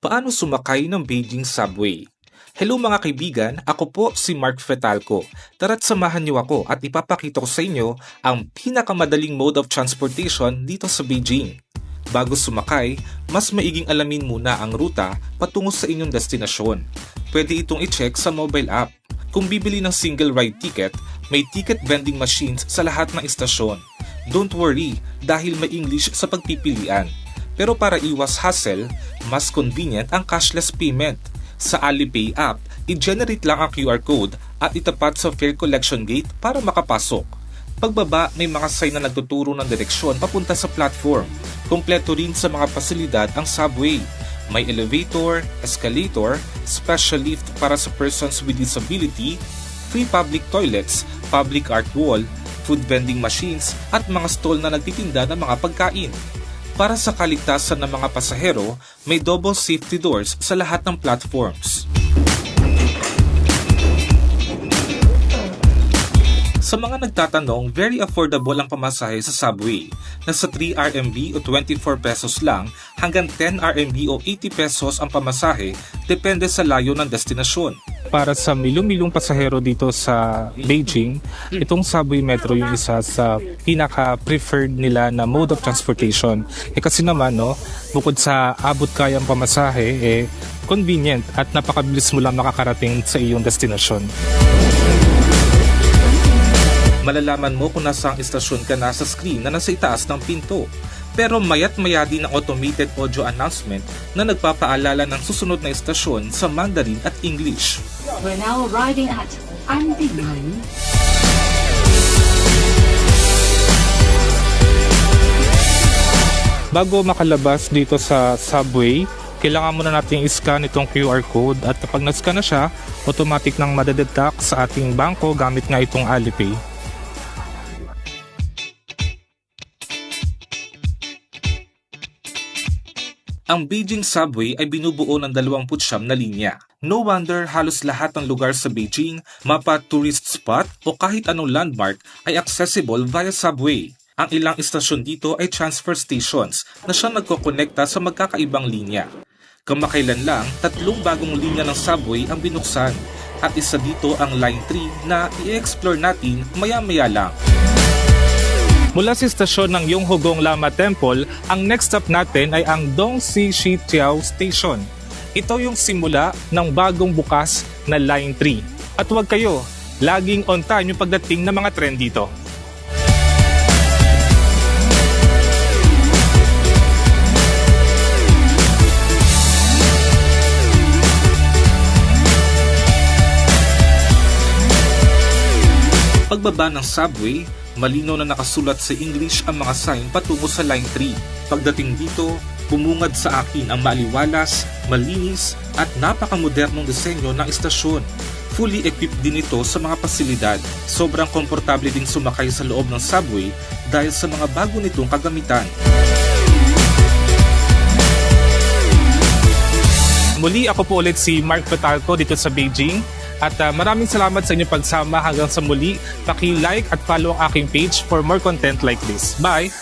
Paano sumakay ng Beijing Subway? Hello mga kaibigan, ako po si Mark Fetalco. Tara't samahan niyo ako at ipapakita ko sa inyo ang pinakamadaling mode of transportation dito sa Beijing. Bago sumakay, mas maiging alamin muna ang ruta patungo sa inyong destinasyon. Pwede itong i-check sa mobile app. Kung bibili ng single ride ticket, may ticket vending machines sa lahat ng istasyon. Don't worry dahil may English sa pagpipilian. Pero para iwas hassle, mas convenient ang cashless payment. Sa Alipay app, i-generate lang ang QR code at itapat sa fare collection gate para makapasok. Pagbaba, may mga sign na nagtuturo ng direksyon papunta sa platform. Kompleto rin sa mga pasilidad ang subway. May elevator, escalator, special lift para sa persons with disability, free public toilets, public art wall, food vending machines at mga stall na nagtitinda ng mga pagkain. Para sa kaligtasan ng mga pasahero, may double safety doors sa lahat ng platforms. Sa mga nagtatanong, very affordable ang pamasahe sa subway. Nasa 3 RMB o 24 pesos lang hanggang 10 RMB o 80 pesos ang pamasahe, depende sa layo ng destinasyon. Para sa milong-milong pasahero dito sa Beijing, itong subway metro yung isa sa pinaka-preferred nila na mode of transportation. Kasi naman, bukod sa abot kayang pamasahe, convenient at napakabilis mo lang makakarating sa iyong destinasyon. Malalaman mo kung nasa ang istasyon ka na sa screen na nasa itaas ng pinto. Pero mayat-maya din ang automated audio announcement na nagpapaalala ng susunod na istasyon sa Mandarin at English. We're now arriving at Anbinghan. Bago makalabas dito sa subway, kailangan muna natin i-scan itong QR code at kapag na-scan na siya, automatic nang madedetect sa ating bangko gamit nga itong Alipay. Ang Beijing Subway ay binubuo ng 29 na linya. No wonder halos lahat ng lugar sa Beijing, mapa tourist spot o kahit anong landmark ay accessible via subway. Ang ilang istasyon dito ay transfer stations na siyang nagkokonekta sa magkakaibang linya. Kamakailan lang, 3 bagong linya ng subway ang binuksan at isa dito ang Line 3 na i-explore natin maya-maya lang. Mula sa istasyon ng Yonghogong Lama Temple, ang next stop natin ay ang Dongxi-Shitiao Station. Ito yung simula ng bagong bukas na Line 3. At huwag kayo, laging on time yung pagdating ng mga tren dito. Pagbaba ng subway, malinaw na nakasulat sa English ang mga sign patungo sa Line 3. Pagdating dito, bumungad sa akin ang maliwalas, malinis at napakamodernong disenyo ng istasyon. Fully equipped din ito sa mga pasilidad. Sobrang komportable din sumakay sa loob ng subway dahil sa mga bago nitong kagamitan. Muli ako po ulit si Mark Fetalco dito sa Beijing. At maraming salamat sa inyong pagsama hanggang sa muli. Paki-like at follow ang aking page for more content like this. Bye!